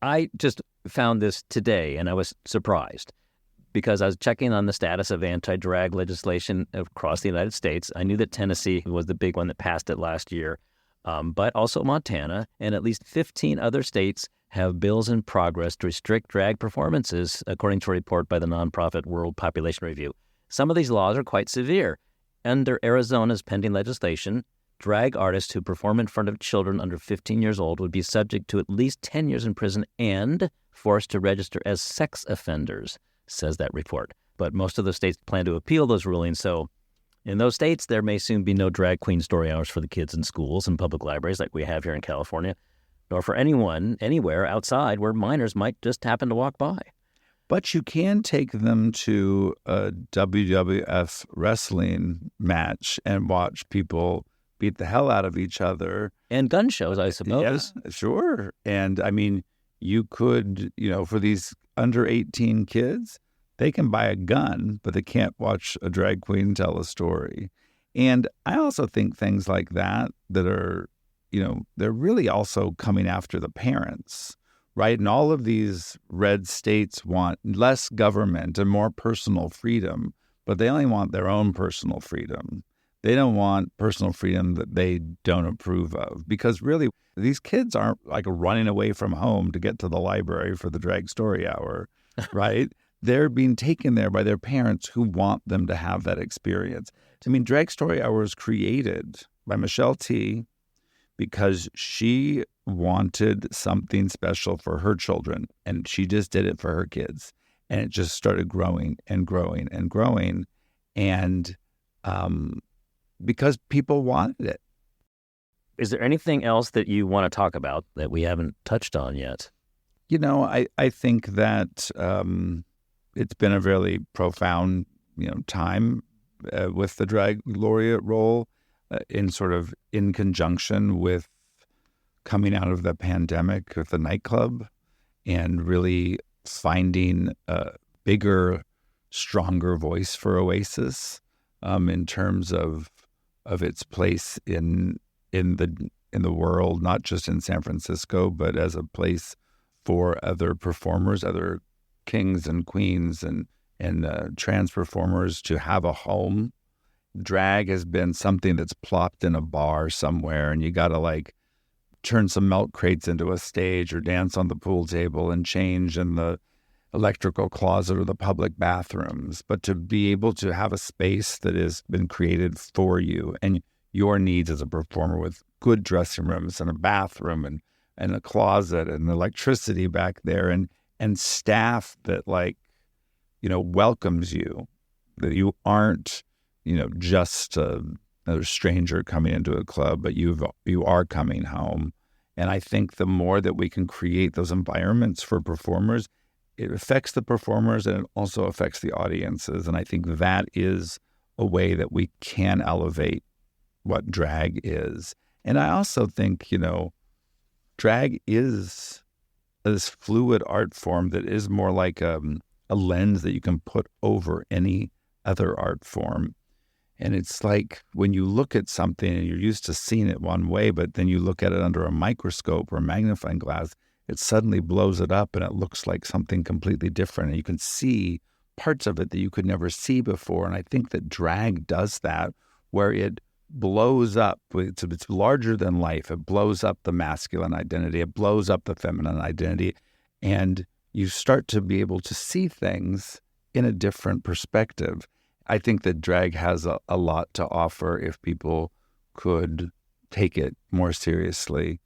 I just found this today, and I was surprised, because I was checking on the status of anti-drag legislation across the United States. I knew that Tennessee was the big one that passed it last year, but also Montana, and at least 15 other states have bills in progress to restrict drag performances, according to a report by the nonprofit World Population Review. Some of these laws are quite severe. Under Arizona's pending legislation, drag artists who perform in front of children under 15 years old would be subject to at least 10 years in prison and forced to register as sex offenders, says that report. But most of the states plan to appeal those rulings, so In those states, there may soon be no drag queen story hours for the kids in schools and public libraries like we have here in California, nor for anyone anywhere outside where minors might just happen to walk by. But you can take them to a WWF wrestling match and watch people beat the hell out of each other. And gun shows, I suppose. Yeah, sure. And I mean, you could, for these under 18 kids, they can buy a gun, but they can't watch a drag queen tell a story. And I also think things like that are, they're really also coming after the parents, right? And all of these red states want less government and more personal freedom, but they only want their own personal freedom. They don't want personal freedom that they don't approve of, because really these kids aren't like running away from home to get to the library for the drag story hour, right? They're being taken there by their parents who want them to have that experience. I mean, Drag Story Hour was created by Michelle T. because she wanted something special for her children, and she just did it for her kids. And it just started growing and growing and growing. And because people wanted it. Is there anything else that you want to talk about that we haven't touched on yet? I think that it's been a really profound, time with the Drag Laureate role in conjunction with coming out of the pandemic with the nightclub and really finding a bigger, stronger voice for Oasis in terms of its place in the world, not just in San Francisco, but as a place for other performers, other kings and queens and trans performers to have a home. Drag has been something that's plopped in a bar somewhere, and you got to turn some milk crates into a stage or dance on the pool table and change in the electrical closet or the public bathrooms. But to be able to have a space that has been created for you and your needs as a performer, with good dressing rooms and a bathroom and a closet and electricity back there and staff that welcomes you, that you aren't, just another stranger coming into a club, but you are coming home. And I think the more that we can create those environments for performers, it affects the performers and it also affects the audiences. And I think that is a way that we can elevate what drag is. And I also think, drag is this fluid art form that is more like a lens that you can put over any other art form. And it's like when you look at something and you're used to seeing it one way, but then you look at it under a microscope or a magnifying glass, it suddenly blows it up and it looks like something completely different. And you can see parts of it that you could never see before. And I think that drag does that, where it blows up. It's larger than life. It blows up the masculine identity. It blows up the feminine identity. And you start to be able to see things in a different perspective. I think that drag has a lot to offer if people could take it more seriously.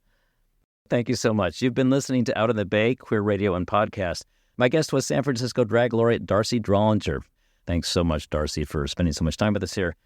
Thank you so much. You've been listening to Out in the Bay, Queer Radio and Podcast. My guest was San Francisco Drag Laureate D'Arcy Drollinger. Thanks so much, D'Arcy, for spending so much time with us here.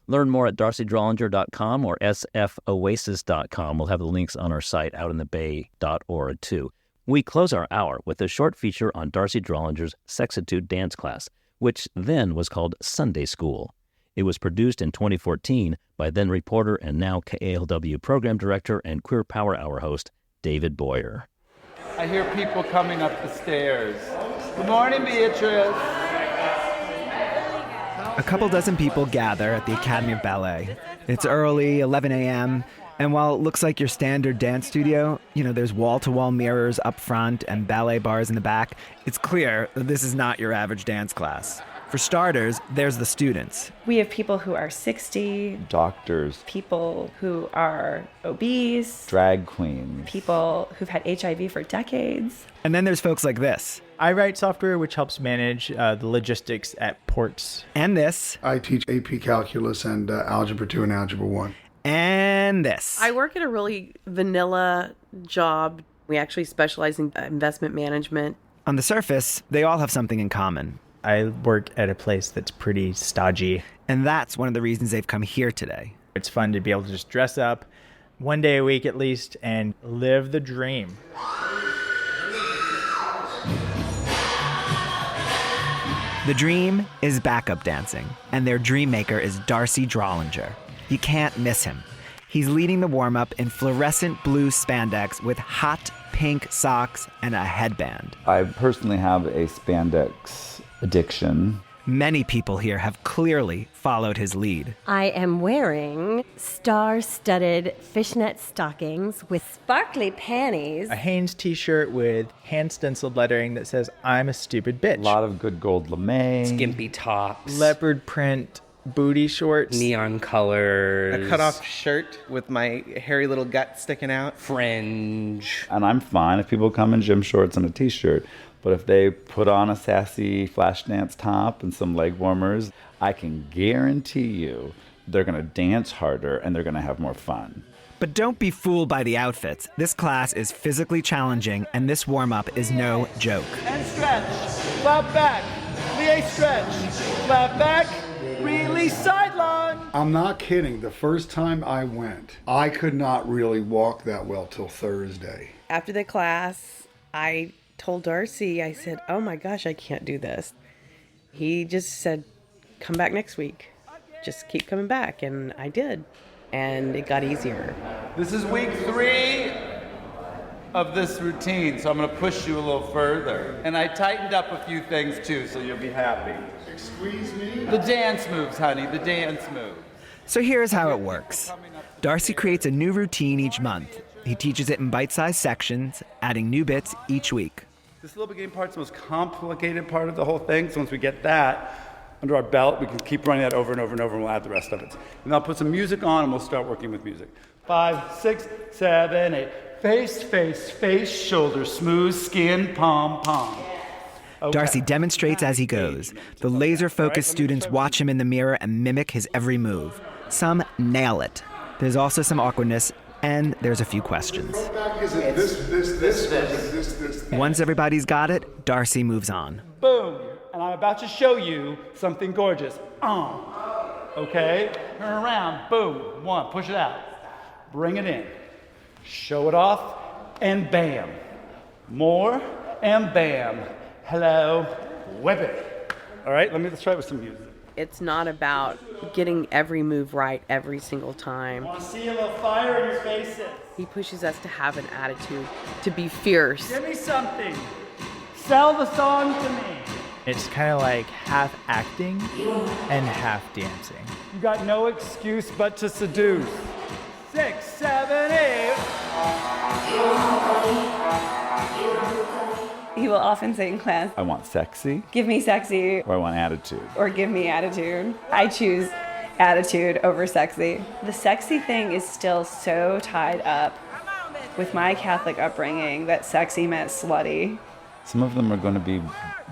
Learn more at darcydrollinger.com or sfoasis.com. We'll have the links on our site, outinthebay.org, too. We close our hour with a short feature on D'Arcy Drollinger's Sexitude dance class, which then was called Sunday School. It was produced in 2014 by then reporter and now KALW program director and Queer Power Hour host, David Boyer. I hear people coming up the stairs. Good morning, Beatrice. A couple dozen people gather at the Academy of Ballet. It's early, 11 a.m., and while it looks like your standard dance studio, there's wall-to-wall mirrors up front and ballet bars in the back, it's clear that this is not your average dance class. For starters, there's the students. We have people who are 60. Doctors. People who are obese. Drag queens. People who've had HIV for decades. And then there's folks like this. I write software which helps manage the logistics at ports. And this. I teach AP Calculus and Algebra 2 and Algebra 1. And this. I work at a really vanilla job. We actually specialize in investment management. On the surface, they all have something in common. I work at a place that's pretty stodgy. And that's one of the reasons they've come here today. It's fun to be able to just dress up one day a week at least and live the dream. The dream is backup dancing, and their dream maker is D'Arcy Drollinger. You can't miss him. He's leading the warm-up in fluorescent blue spandex with hot pink socks and a headband. I personally have a spandex addiction. Many people here have clearly followed his lead. I am wearing star-studded fishnet stockings with sparkly panties. A Hanes t-shirt with hand-stenciled lettering that says, "I'm a stupid bitch." A lot of good gold lame. Skimpy tops. Leopard print booty shorts. Neon colors. A cut-off shirt with my hairy little gut sticking out. Fringe. And I'm fine if people come in gym shorts and a t-shirt. But if they put on a sassy flash dance top and some leg warmers, I can guarantee you they're going to dance harder and they're going to have more fun. But don't be fooled by the outfits. This class is physically challenging, and this warm-up is no joke. And stretch. Flap back. Plie stretch. Flap back. Release sideline. I'm not kidding. The first time I went, I could not really walk that well till Thursday. After the class, I told D'Arcy, I said, "Oh my gosh, I can't do this." He just said, "Come back next week. Just keep coming back." And I did. And it got easier. This is week 3 of this routine, so I'm going to push you a little further. And I tightened up a few things too, so you'll be happy. Squeeze me. The dance moves, honey, the dance moves. So here's how it works. D'Arcy creates a new routine each month. He teaches it in bite-sized sections, adding new bits each week. This little beginning part's the most complicated part of the whole thing, so once we get that under our belt, we can keep running that over and over and over, and we'll add the rest of it. And I'll put some music on, and we'll start working with music. 5, 6, 7, 8. Face, face, face, shoulder, smooth skin, palm, palm. Okay. D'Arcy demonstrates as he goes. The laser-focused students watch him in the mirror and mimic his every move. Some nail it. There's also some awkwardness, and there's a few questions. Once everybody's got it, D'Arcy moves on. Boom. And I'm about to show you something gorgeous. Okay? Turn around. Boom. 1. Push it out. Bring it in. Show it off. And bam. More. And bam. Hello. Whip it. All right? Let's try it with some music. It's not about getting every move right every single time. I want to see a little fire in your faces. He pushes us to have an attitude, to be fierce. Give me something. Sell the song to me. It's kind of like half acting and half dancing. You got no excuse but to seduce. 6, 7, 8. He will often say in class, I want sexy. "Give me sexy." Or I want attitude. Or "Give me attitude." I choose attitude over sexy. The sexy thing is still so tied up with my Catholic upbringing that sexy meant slutty. Some of them are going to be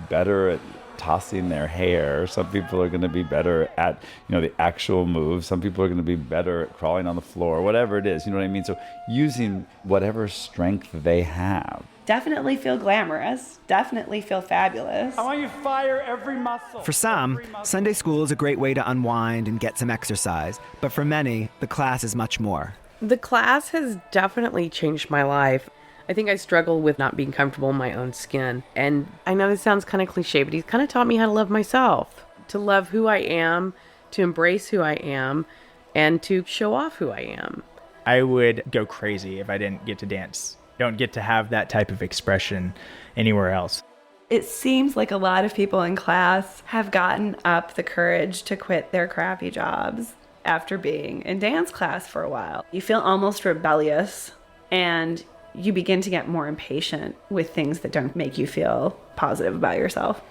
better at tossing their hair. Some people are going to be better at, the actual move. Some people are going to be better at crawling on the floor, whatever it is, you know what I mean? So using whatever strength they have. Definitely feel glamorous. Definitely feel fabulous. I want you to fire every muscle. For some, Sunday school is a great way to unwind and get some exercise. But for many, the class is much more. The class has definitely changed my life. I think I struggle with not being comfortable in my own skin. And I know this sounds kind of cliche, but he's kind of taught me how to love myself, to love who I am, to embrace who I am, and to show off who I am. I would go crazy if I didn't get to dance. Don't get to have that type of expression anywhere else. It seems like a lot of people in class have gotten up the courage to quit their crappy jobs after being in dance class for a while. You feel almost rebellious, and you begin to get more impatient with things that don't make you feel positive about yourself.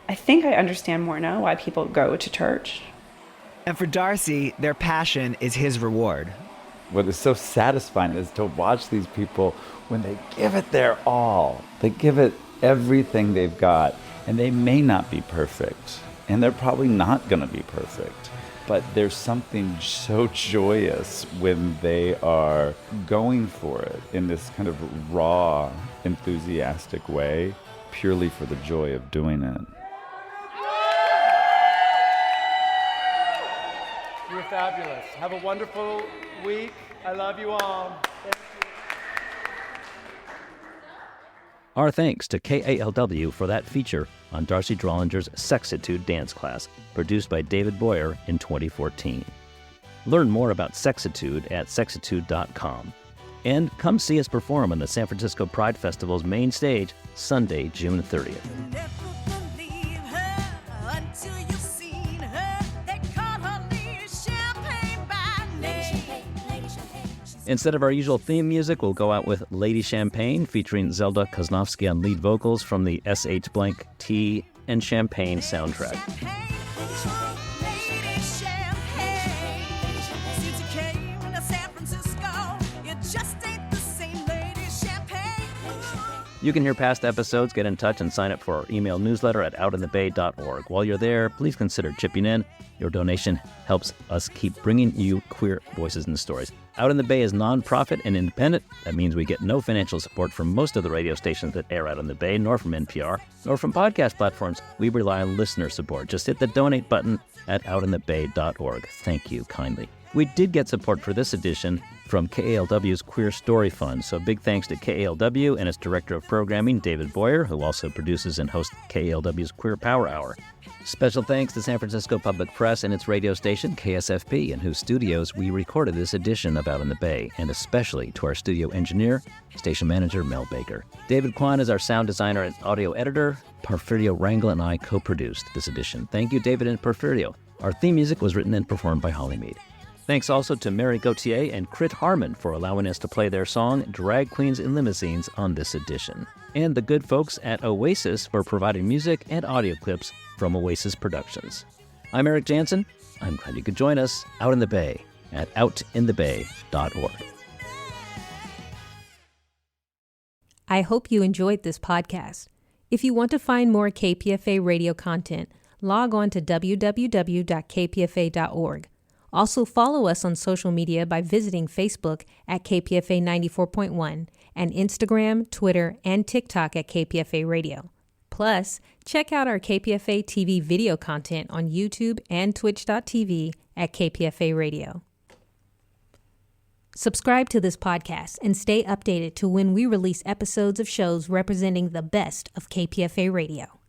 I think I understand more now why people go to church. And for D'Arcy, their passion is his reward. What is so satisfying is to watch these people when they give it their all. They give it everything they've got, and they may not be perfect, and they're probably not going to be perfect. But there's something so joyous when they are going for it in this kind of raw, enthusiastic way, purely for the joy of doing it. fabulous. Have a wonderful week. I love you all. Thank you. Our thanks to KALW for that feature on D'Arcy Drollinger's Sexitude dance class, produced by David Boyer in 2014. Learn more about Sexitude at sexitude.com. And come see us perform on the San Francisco Pride Festival's main stage, Sunday, June 30th. Instead of our usual theme music, we'll go out with Lady Champagne, featuring Zelda Kozlovsky on lead vocals from the SH Blank Tea and Champagne soundtrack. You can hear past episodes, get in touch, and sign up for our email newsletter at outinthebay.org. While you're there, please consider chipping in. Your donation helps us keep bringing you queer voices and stories. Out in the Bay is nonprofit and independent. That means we get no financial support from most of the radio stations that air out in the Bay, nor from NPR, nor from podcast platforms. We rely on listener support. Just hit the donate button at outinthebay.org. Thank you kindly. We did get support for this edition from KALW's Queer Story Fund, so big thanks to KALW and its Director of Programming, David Boyer, who also produces and hosts KALW's Queer Power Hour. Special thanks to San Francisco Public Press and its radio station, KSFP, in whose studios we recorded this edition of Out in the Bay, and especially to our studio engineer, station manager Mel Baker. David Kwan is our sound designer and audio editor. Porfirio Rangel and I co-produced this edition. Thank you, David and Porfirio. Our theme music was written and performed by Holly Mead. Thanks also to Mary Gauthier and Crit Harmon for allowing us to play their song, Drag Queens in Limousines, on this edition. And the good folks at Oasis for providing music and audio clips from Oasis Productions. I'm Eric Jansen. I'm glad you could join us out in the Bay at outinthebay.org. I hope you enjoyed this podcast. If you want to find more KPFA radio content, log on to www.kpfa.org. Also follow us on social media by visiting Facebook at KPFA 94.1 and Instagram, Twitter, and TikTok at KPFA Radio. Plus, check out our KPFA TV video content on YouTube and twitch.tv at KPFA Radio. Subscribe to this podcast and stay updated to when we release episodes of shows representing the best of KPFA Radio.